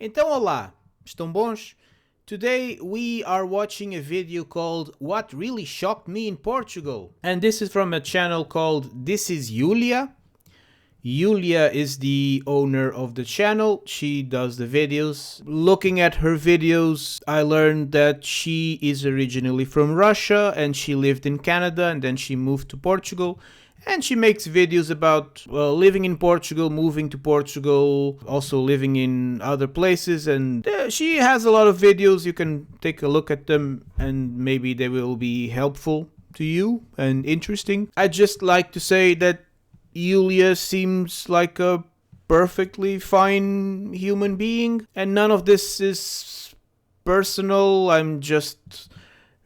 Então, olá, estão bons? Today we are watching a video called What Really Shocked Me in Portugal. And this is from a channel called This is Yulia. Yulia is the owner of the channel. She does the videos. Looking at her videos, I learned that she is originally from Russia and she lived in Canada and then she moved to Portugal. And she makes videos about living in Portugal, moving to Portugal, also living in other places. And she has a lot of videos. You can take a look at them and maybe they will be helpful to you and interesting. I'd just like to say that Yulia seems like a perfectly fine human being. And none of this is personal. I'm just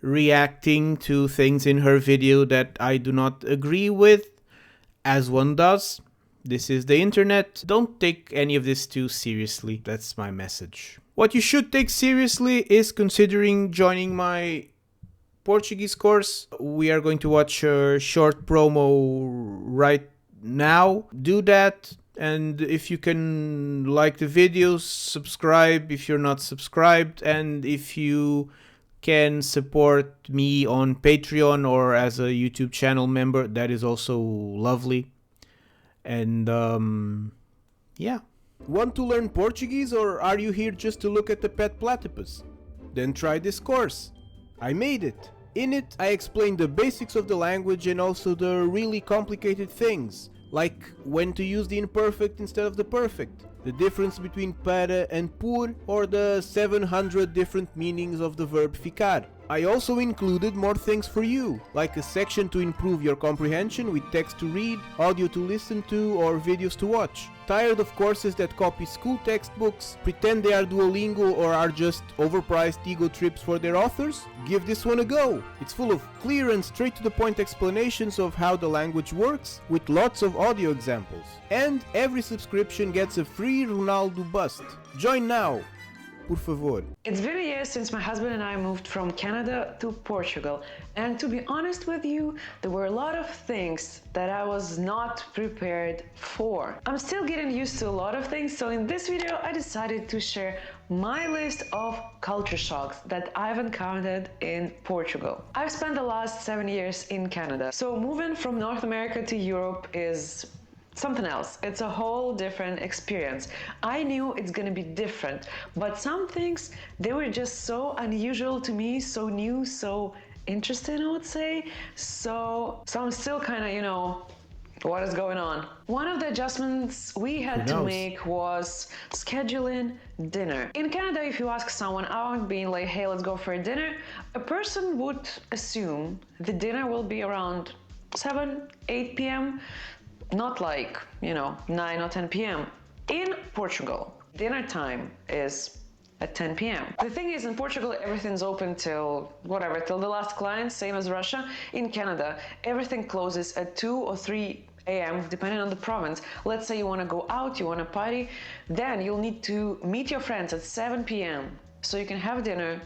reacting to things in her video that I do not agree with, as one does. This is the internet. Don't take any of this too seriously. That's my message. What you should take seriously is considering joining my Portuguese course. We are going to watch a short promo right now. Do that. And if you can like the videos, subscribe if you're not subscribed. And if you can support me on Patreon or as a YouTube channel member, that is also lovely. And yeah. Want to learn Portuguese, or are you here just to look at the pet platypus? Then try this course. I made it. In it, I explain the basics of the language and also the really complicated things, like when to use the imperfect instead of the perfect, the difference between para and por, or the 700 different meanings of the verb ficar. I also included more things for you, like a section to improve your comprehension with text to read, audio to listen to, or videos to watch. Tired of courses that copy school textbooks, pretend they are Duolingo, or are just overpriced ego trips for their authors? Give this one a go! It's full of clear and straight to the point explanations of how the language works, with lots of audio examples. And every subscription gets a free Ronaldo bust. Join now! Por favor. It's been a year since my husband and I moved from Canada to Portugal, and to be honest with you, there were a lot of things that I was not prepared for. I'm still getting used to a lot of things, so in this video I decided to share my list of culture shocks that I've encountered in Portugal. I've spent the last 7 years in Canada, so moving from North America to Europe is something else. It's a whole different experience. I knew it's gonna be different, but some things, they were just so unusual to me, so new, so interesting, I would say. So I'm still kind of, what is going on? One of the adjustments we had to make was scheduling dinner. In Canada, if you ask someone out being like, hey, let's go for a dinner, a person would assume the dinner will be around 7, 8 p.m., not like, 9 or 10 p.m. In Portugal, dinner time is at 10 p.m. The thing is, in Portugal, everything's open till the last client, same as Russia. In Canada, everything closes at 2 or 3 a.m. depending on the province. Let's say you want to go out, you want to party, then you'll need to meet your friends at 7 p.m. so you can have dinner,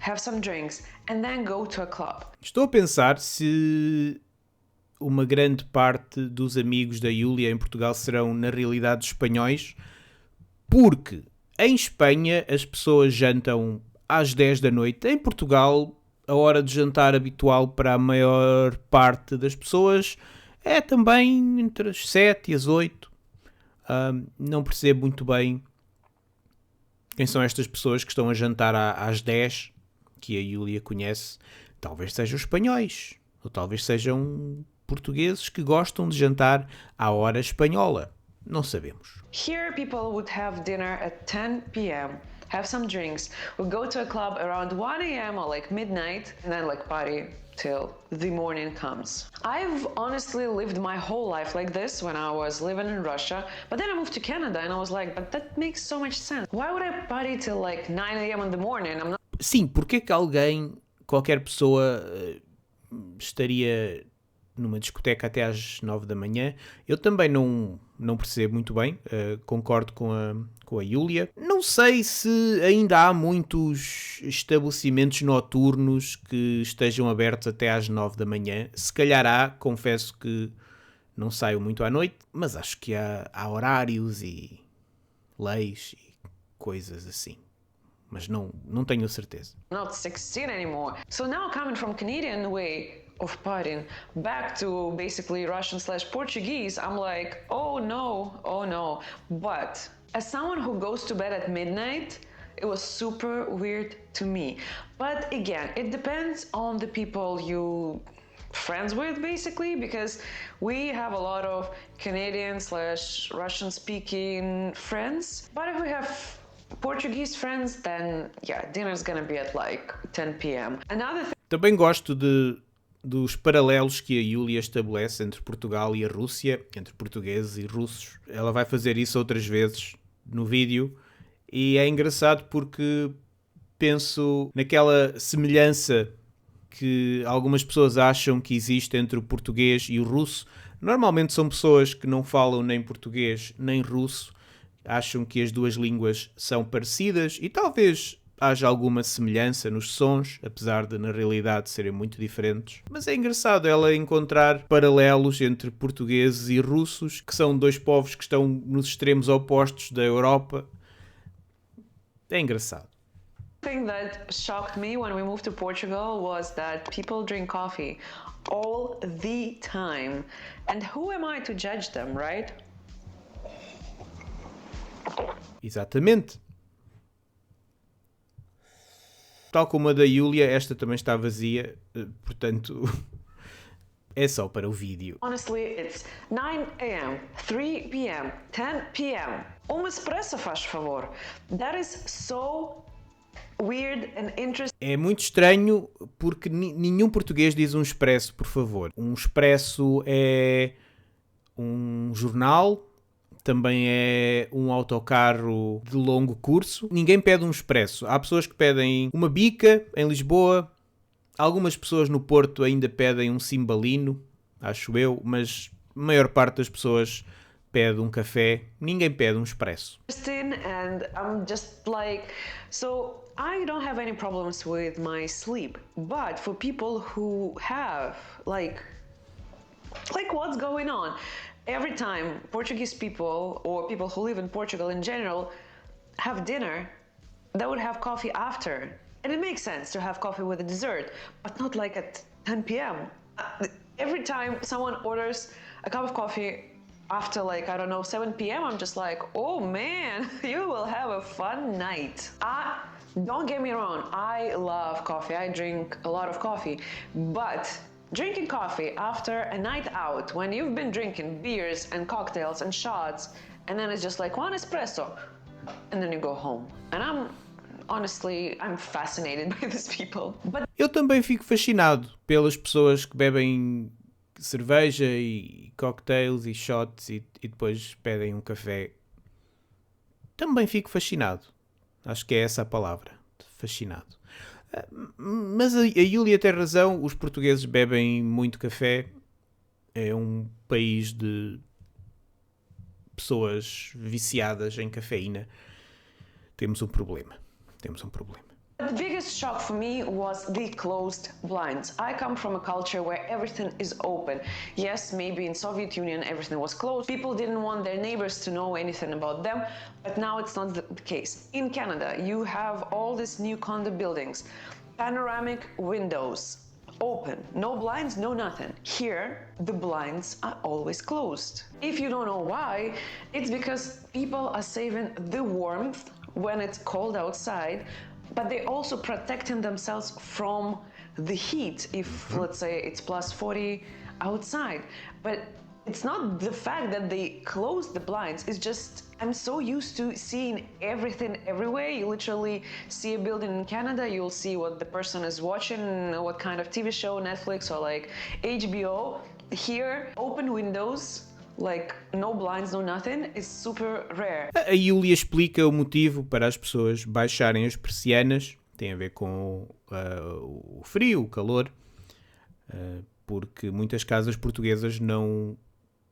have some drinks, and then go to a club. Estou a pensar se uma grande parte dos amigos da Yulia em Portugal serão, na realidade, espanhóis, porque em Espanha as pessoas jantam às 10 da noite. Em Portugal, a hora de jantar habitual para a maior parte das pessoas é também entre as 7 e as 8. Não percebo muito bem quem são estas pessoas que estão a jantar às 10, que a Yulia conhece. Talvez sejam espanhóis, ou talvez sejam portugueses que gostam de jantar à hora espanhola. Não sabemos. Here people would have dinner at 10 p.m., have some drinks, would go to a club around 1 a.m. or like midnight, and then like party till the morning comes. I've honestly lived my whole life like this when I was living in Russia, but then I moved to Canada and I was like, but that makes so much sense. Why would I party till like 9 a.m. in the morning? I'm not... Sim, porque é que alguém, qualquer pessoa, estaria numa discoteca até às 9 da manhã? Eu também não percebo muito bem, concordo com a Yulia. Não sei se ainda há muitos estabelecimentos noturnos que estejam abertos até às 9 da manhã. Se calhar há, confesso que não saio muito à noite, mas acho que há horários e leis e coisas assim. Mas não tenho certeza. Not 16 anymore. So now coming from Canadian way of partying back to basically Russian/Portuguese, I'm like, oh no. But as someone who goes to bed at midnight, it was super weird to me. But again, it depends on the people you friends with, basically, because we have a lot of Canadian/Russian speaking friends. But if we have Portuguese friends, then yeah, dinner's gonna be at like 10 p.m. Another thing. Também gosto dos paralelos que a Yulia estabelece entre Portugal e a Rússia, entre portugueses e russos. Ela vai fazer isso outras vezes no vídeo e é engraçado porque penso naquela semelhança que algumas pessoas acham que existe entre o português e o russo. Normalmente são pessoas que não falam nem português nem russo, acham que as duas línguas são parecidas e talvez haja alguma semelhança nos sons, apesar de na realidade serem muito diferentes. Mas é engraçado ela encontrar paralelos entre portugueses e russos, que são dois povos que estão nos extremos opostos da Europa. É engraçado. Thing that shocked me when we moved to Portugal was that people drink coffee all the time. And who am I to judge them, right? Exatamente. Tal como a da Yulia, esta também está vazia, portanto é só para o vídeo. Honestly, it's 9 a.m., 3 p.m., 10 p.m. Espresso, faz favor. That is so weird and interesting. É muito estranho porque nenhum português diz um expresso, por favor. Um expresso é um jornal, também é um autocarro de longo curso. Ninguém pede um expresso. Há pessoas que pedem uma bica em Lisboa, algumas pessoas no Porto ainda pedem um cimbalino, acho eu, mas a maior parte das pessoas pede um café, ninguém pede um expresso. And I'm just like, so I don't have any problems with my sleep, but for people who have like what's going on? Every time Portuguese people or people who live in Portugal in general have dinner, they would have coffee after. And it makes sense to have coffee with a dessert, but not like at 10 p.m. Every time someone orders a cup of coffee after 7 p.m., I'm just like, oh man, you will have a fun night. Don't get me wrong, I love coffee. I drink a lot of coffee, but drinking coffee after a night out when you've been drinking beers and cocktails and shots, and then it's just like one espresso, and then you go home. And I'm fascinated by these people. But eu também fico fascinado pelas pessoas que bebem cerveja e cocktails e shots e depois pedem um café. Também fico fascinado. Acho que é essa a palavra. Fascinado. Mas a Yulia tem razão. Os portugueses bebem muito café. É um país de pessoas viciadas em cafeína. Temos um problema. the biggest shock for me was the closed blinds. I come from a culture where everything is open. Yes, maybe in Soviet Union everything was closed. People didn't want their neighbors to know anything about them, but now it's not the case. In Canada, you have all these new condo buildings, panoramic windows, open, no blinds, no nothing. Here, the blinds are always closed. If you don't know why, it's because people are saving the warmth when it's cold outside, but they also protecting themselves from the heat if, let's say, it's plus 40 outside. But it's not the fact that they close the blinds, it's just I'm so used to seeing everything everywhere. You literally see a building in Canada, you'll see what the person is watching, what kind of TV show, Netflix or like HBO. Here, open windows, like no blinds, no nothing, is super rare. A Yulia explica o motivo para as pessoas baixarem as persianas. Tem a ver com o frio, o calor, porque muitas casas portuguesas não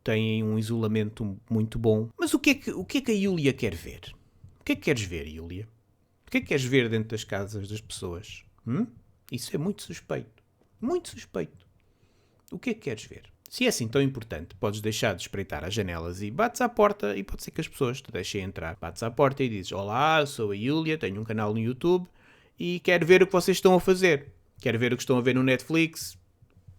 têm um isolamento muito bom. Mas o que é que a Yulia quer ver? O que é que queres ver, Yulia? O que é que queres ver dentro das casas das pessoas? Isso é muito suspeito. Muito suspeito. O que é que queres ver? Se é assim tão importante, podes deixar de espreitar as janelas e bates à porta e pode ser que as pessoas te deixem entrar. Bates à porta e dizes: olá, sou a Yulia, tenho um canal no YouTube e quero ver o que vocês estão a fazer. Quero ver o que estão a ver no Netflix.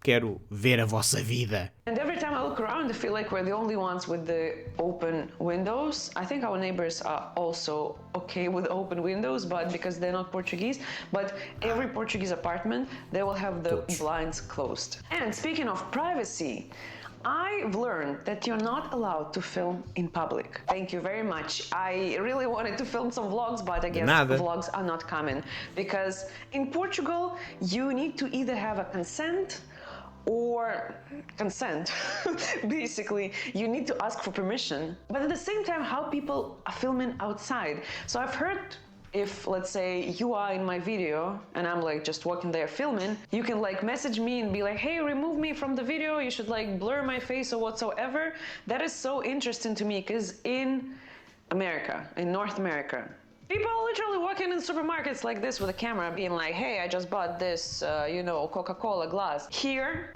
Quero ver a vossa vida. And every time I look around, I feel like we're the only ones with the open windows. I think our neighbors are also okay with open windows, but because they're not Portuguese. But every Portuguese apartment, they will have the blinds closed. And speaking of privacy, I've learned that you're not allowed to film in public. Thank you very much. I really wanted to film some vlogs, but I guess vlogs are not common. Because in Portugal, you need to either have a consent, basically you need to ask for permission, but at the same time how people are filming outside. So I've heard, if let's say you are in my video and I'm like just walking there filming, you can like message me and be like, hey, remove me from the video, you should like blur my face or whatsoever. That is so interesting to me, because in America, in North America, people are literally walking in supermarkets like this with a camera being like, hey, I just bought this, Coca-Cola glass. Here...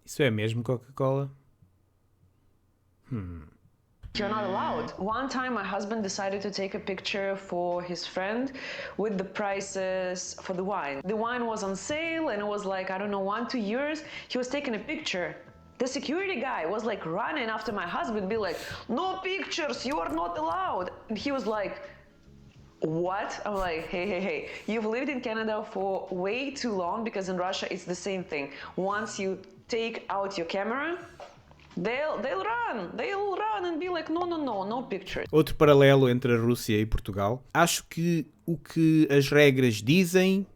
Isso é mesmo Coca-Cola? You're not allowed. One time my husband decided to take a picture for his friend with the prices for the wine. The wine was on sale and it was like, I don't know, €1-2. He was taking a picture. The security guy was like running after my husband, be like, no pictures, you are not allowed. And he was like, what? I'm like, hey, you've lived in Canada for way too long, because in Russia it's the same thing. Once you take out your camera, they'll run and be like, no pictures. Outro paralelo entre a Rússia e Portugal. Acho que o que as regras dizem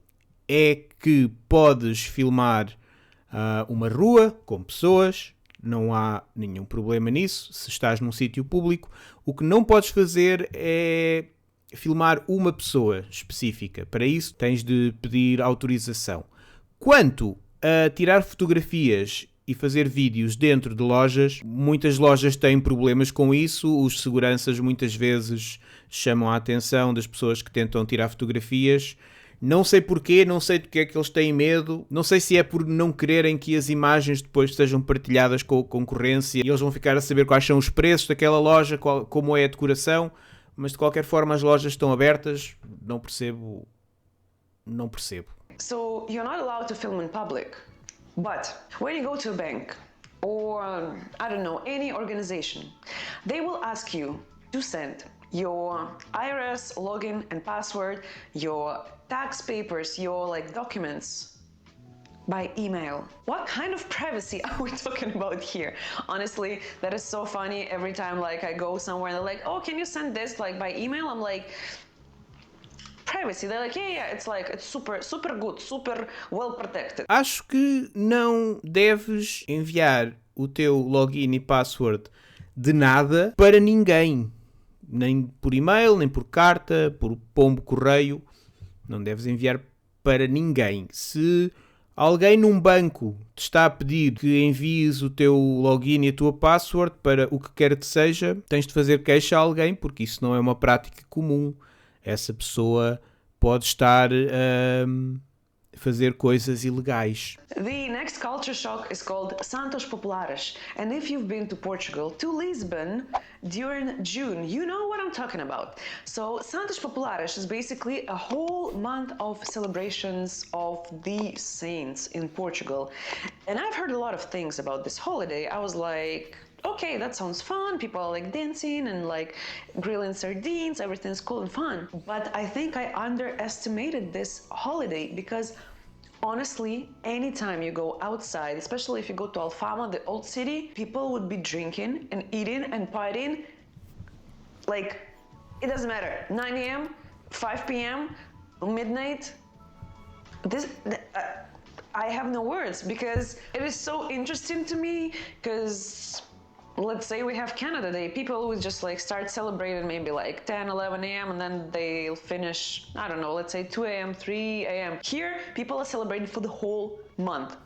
é que podes filmar uma rua com pessoas, não há nenhum problema nisso, se estás num sítio público. O que não podes fazer é filmar uma pessoa específica. Para isso tens de pedir autorização. Quanto a tirar fotografias e fazer vídeos dentro de lojas, muitas lojas têm problemas com isso. Os seguranças muitas vezes chamam a atenção das pessoas que tentam tirar fotografias. Não sei porquê, não sei do que é que eles têm medo, não sei se é por não quererem que as imagens depois sejam partilhadas com a concorrência e eles vão ficar a saber quais são os preços daquela loja, como é a decoração, mas de qualquer forma as lojas estão abertas, não percebo. So you're not allowed to film in public, but when you go to a bank or, I don't know, any organization, they will ask you to send your IRS login and password, your tax papers, your like documents by email. What kind of privacy are we talking about here? Honestly, that is so funny. Every time like I go somewhere and they're like, oh, can you send this like by email? I'm like, privacy. They're like, yeah, it's like, it's super good, super well protected. Acho que não deves enviar o teu login e password de nada para ninguém. Nem por e-mail, nem por carta, por pombo correio. Não deves enviar para ninguém. Se alguém num banco te está a pedir que envies o teu login e a tua password para o que quer que seja, tens de fazer queixa a alguém, porque isso não é uma prática comum. Essa pessoa pode estar a fazer coisas ilegais. The next culture shock is called Santos Populares, and if you've been to Portugal, to Lisbon during June, you know what I'm talking about. So Santos Populares is basically a whole month of celebrations of the saints in Portugal, and I've heard a lot of things about this holiday. I was like, okay, that sounds fun. People are like dancing and like grilling sardines. Everything's cool and fun. But I think I underestimated this holiday, because honestly, anytime you go outside, especially if you go to Alfama, the old city, people would be drinking and eating and partying. Like, it doesn't matter. 9 a.m., 5 p.m., midnight. I have no words, because it is so interesting to me, because let's say we have Canada Day, people would just like start celebrating maybe like 10, 11 a.m. and then they'll finish, I don't know, let's say 2 a.m., 3 a.m. Here, people are celebrating for the whole month.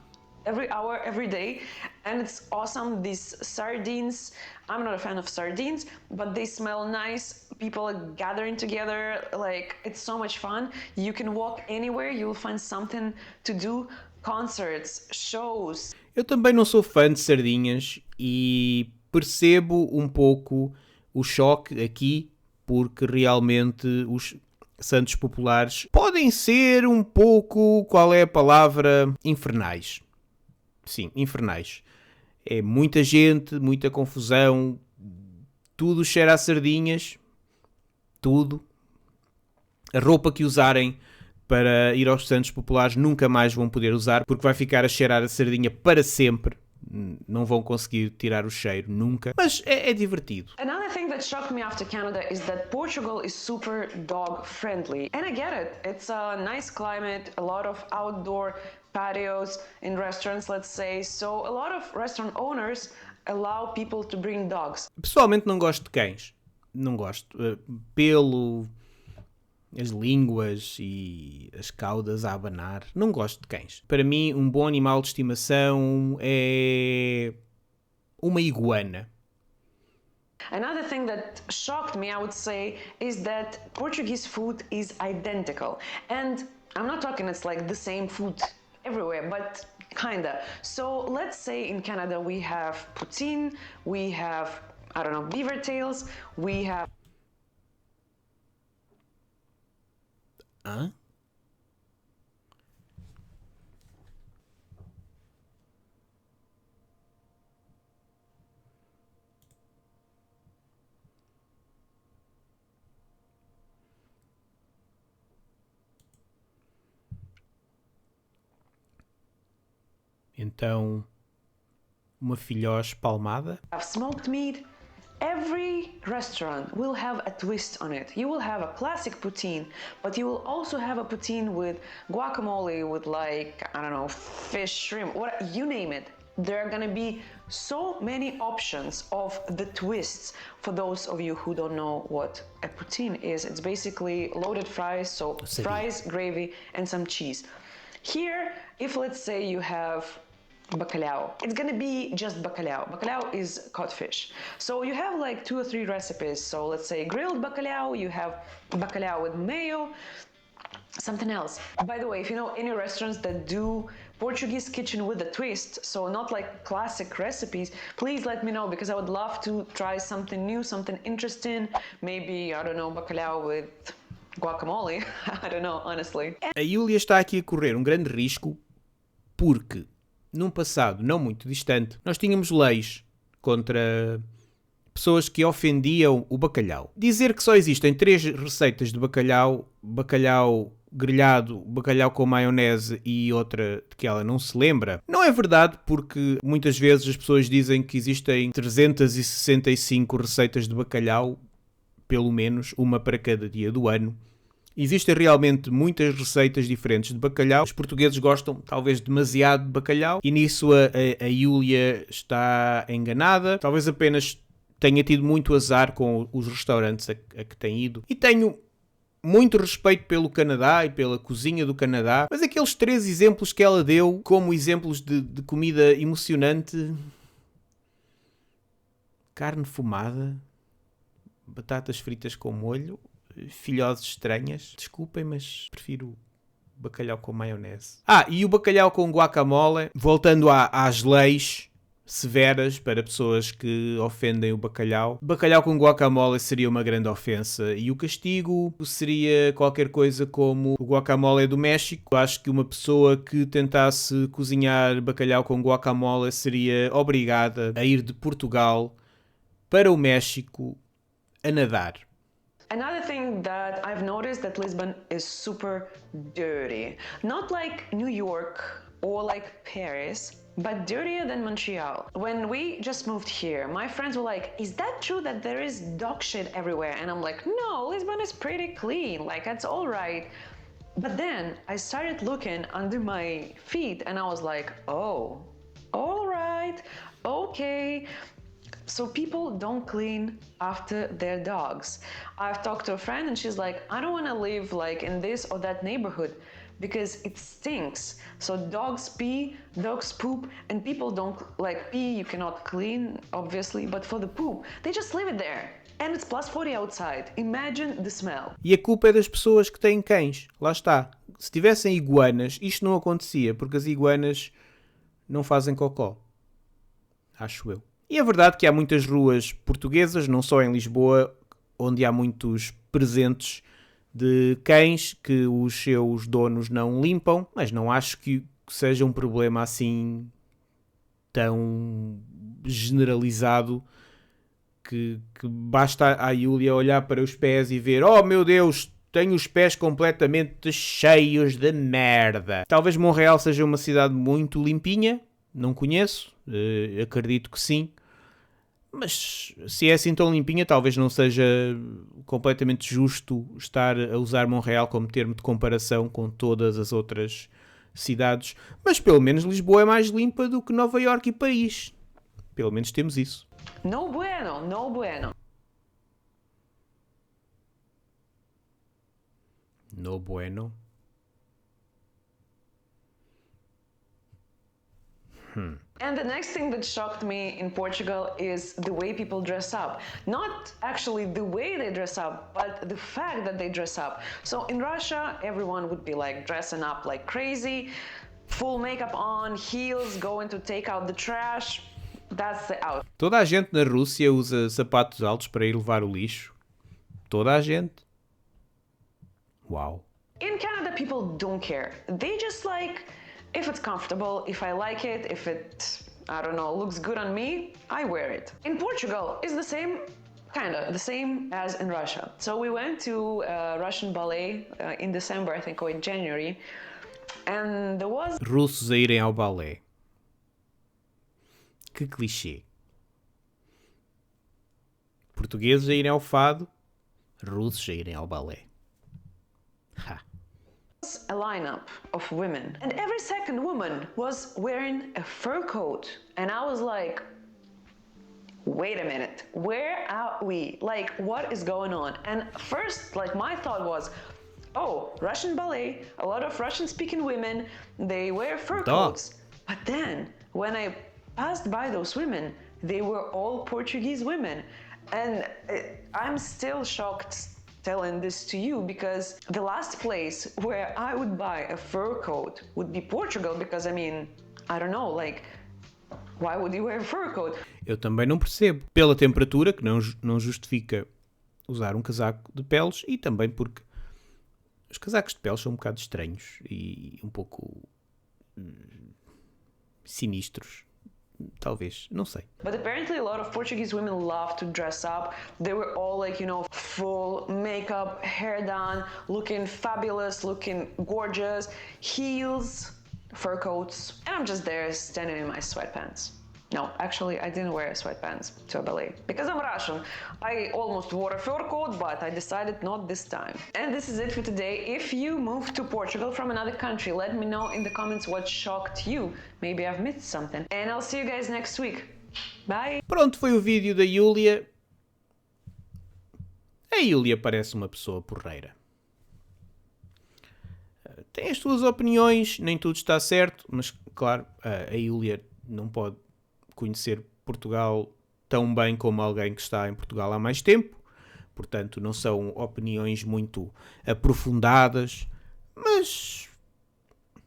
Every hour, every day. and it's awesome. These sardines, I'm not a fan of sardines, but they smell nice. People are gathering together, like it's so much fun. You can walk anywhere, you'll find something to do. Concerts, shows. Eu também não sou fã de sardinhas e percebo um pouco o choque aqui, porque realmente os santos populares podem ser um pouco, qual é a palavra? Infernais. Sim, infernais. É muita gente, muita confusão, tudo cheira a sardinhas, tudo. A roupa que usarem para ir aos santos populares nunca mais vão poder usar, porque vai ficar a cheirar a sardinha para sempre. Não vão conseguir tirar o cheiro nunca, mas é divertido. Another thing that shocked me after Canada is that Portugal is super dog friendly. And I get it. It's a nice climate, a lot of outdoor patios in restaurants, let's say. So a lot of restaurant owners allow people to bring dogs. Pessoalmente não gosto de cães. Não gosto. Pelo, as línguas e as caudas a abanar. Não gosto de cães. Para mim, um bom animal de estimação é uma iguana. Another thing that shocked me, I would say, is that Portuguese food is identical. And I'm not talking it's like the same food everywhere, but kinda. So let's say in Canada we have poutine, we have, I don't know, beaver tails, we have... Hã? Então, uma filhós palmada. have smoked meat. Every restaurant will have a twist on it. You will have a classic poutine, but you will also have a poutine with guacamole, with like, I don't know, fish, shrimp, what you name it. There are gonna be so many options of the twists for those of you who don't know what a poutine is. It's basically loaded fries, so fries, gravy, and some cheese. Here, if let's say you have bacalhau, it's gonna be just bacalhau. Bacalhau is cod fish. So you have like 2 or 3 recipes. So let's say grilled bacalhau, you have bacalhau with mayo, something else. By the way, if you know any restaurants that do Portuguese kitchen with a twist, so not like classic recipes, please let me know, because I would love to try something new, something interesting. Maybe, I don't know, bacalhau with guacamole. I don't know, honestly. A Yulia está aqui a correr um grande risco porque, num passado não muito distante, nós tínhamos leis contra pessoas que ofendiam o bacalhau. Dizer que só existem 3 receitas de bacalhau, bacalhau grelhado, bacalhau com maionese e outra de que ela não se lembra, não é verdade, porque muitas vezes as pessoas dizem que existem 365 receitas de bacalhau, pelo menos uma para cada dia do ano. Existem realmente muitas receitas diferentes de bacalhau. Os portugueses gostam talvez demasiado de bacalhau e nisso a Yulia está enganada. Talvez apenas tenha tido muito azar com os restaurantes a que tem ido. E tenho muito respeito pelo Canadá e pela cozinha do Canadá, mas aqueles 3 exemplos que ela deu como exemplos de comida emocionante: carne fumada, batatas fritas com molho, filhoses estranhas. Desculpem, mas prefiro bacalhau com maionese. E o bacalhau com guacamole, voltando às leis severas para pessoas que ofendem o bacalhau. Bacalhau com guacamole seria uma grande ofensa e o castigo seria qualquer coisa como: o guacamole é do México. Acho que uma pessoa que tentasse cozinhar bacalhau com guacamole seria obrigada a ir de Portugal para o México a nadar. Another thing that I've noticed that Lisbon is super dirty. Not like New York or like Paris, but dirtier than Montreal. When we just moved here, my friends were like, is that true that there is dog shit everywhere? And I'm like, no, Lisbon is pretty clean, like it's all right. But then I started looking under my feet and I was like, oh, all right, okay. So people don't clean after their dogs. I've talked to a friend and she's like, I don't want to live like in this or that neighborhood because it stinks. So dogs pee, dogs poop, and people don't like pee, you cannot clean, obviously, but for the poop, they just leave it there. And it's plus 40 outside. Imagine the smell. E a culpa é das pessoas que têm cães. Lá está. Se tivessem iguanas, isto não acontecia, porque as iguanas não fazem cocó. Acho eu. E é verdade que há muitas ruas portuguesas, não só em Lisboa, onde há muitos presentes de cães que os seus donos não limpam, mas não acho que seja um problema assim tão generalizado que basta a Yulia olhar para os pés e ver, oh meu Deus, tenho os pés completamente cheios de merda. Talvez Montreal seja uma cidade muito limpinha, não conheço, acredito que sim. Mas se é assim tão limpinha, talvez não seja completamente justo estar a usar Montreal como termo de comparação com todas as outras cidades. Mas pelo menos Lisboa é mais limpa do que Nova Iorque e Paris. Pelo menos temos isso. No bueno, no bueno. No bueno. And the next thing that shocked me in Portugal is the way people dress up. Not actually the way they dress up, but the fact that they dress up. So in Russia, everyone would be like dressing up like crazy, full makeup on, heels, going to take out the trash. That's the outfit. Toda a gente na Rússia usa sapatos altos para ir levar o lixo. Toda a gente. Uau. In Canada, people don't care. They just like, if it's comfortable, if I like it, if it, I don't know, looks good on me, I wear it. In Portugal, it's the same, kinda, the same as in Russia. So we went to Russian ballet in December, I think, or in January, and there was... Russos a irem ao balé. Que clichê. Portugueses a irem ao fado, russos a irem ao balé. Ha. A lineup of women, and every second woman was wearing a fur coat, and I was like, wait a minute, where are we? Like, what is going on? And first, like, my thought was, oh, Russian ballet, a lot of Russian speaking women, they wear fur coats. But then when I passed by those women, they were all Portuguese women, and I'm still shocked telling this to you because the last place where I would buy a fur coat would be Portugal, because I mean, I don't know, like, why would you wear a fur coat? Eu também não percebo. Pela temperatura, que não justifica usar um casaco de peles, e também porque os casacos de peles são um bocado estranhos e um pouco sinistros. Talvez, não sei. But apparently a lot of Portuguese women love to dress up. They were all like, you know, full makeup, hair done, looking fabulous, looking gorgeous, heels, fur coats, and I'm just there standing in my sweatpants. No, actually, I didn't wear sweatpants to a ballet because I'm Russian. I almost wore a fur coat, but I decided not this time. And this is it for today. If you moved to Portugal from another country, let me know in the comments what shocked you. Maybe I've missed something. And I'll see you guys next week. Bye! Pronto, foi o vídeo da Yulia. A Yulia parece uma pessoa porreira. Tem as suas opiniões, nem tudo está certo, mas claro, a Yulia não pode conhecer Portugal tão bem como alguém que está em Portugal há mais tempo, portanto não são opiniões muito aprofundadas, mas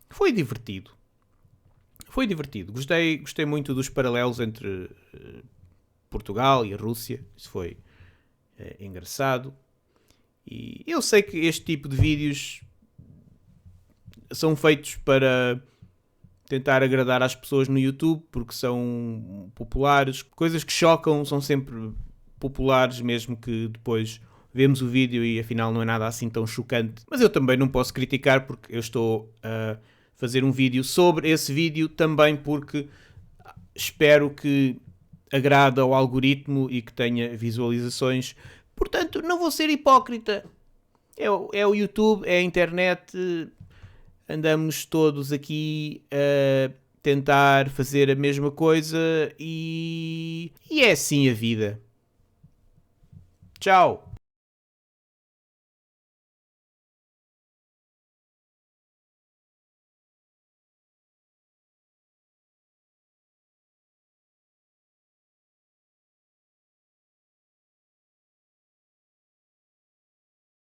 foi divertido. Foi divertido. Gostei muito dos paralelos entre Portugal e a Rússia. Isso foi engraçado. E eu sei que este tipo de vídeos são feitos para tentar agradar às pessoas no YouTube, porque são populares. Coisas que chocam são sempre populares, mesmo que depois vemos o vídeo e afinal não é nada assim tão chocante. Mas eu também não posso criticar, porque eu estou a fazer um vídeo sobre esse vídeo, também porque espero que agrade ao algoritmo e que tenha visualizações. Portanto, não vou ser hipócrita. É o YouTube, é a internet. Andamos todos aqui a tentar fazer a mesma coisa e é assim a vida. Tchau!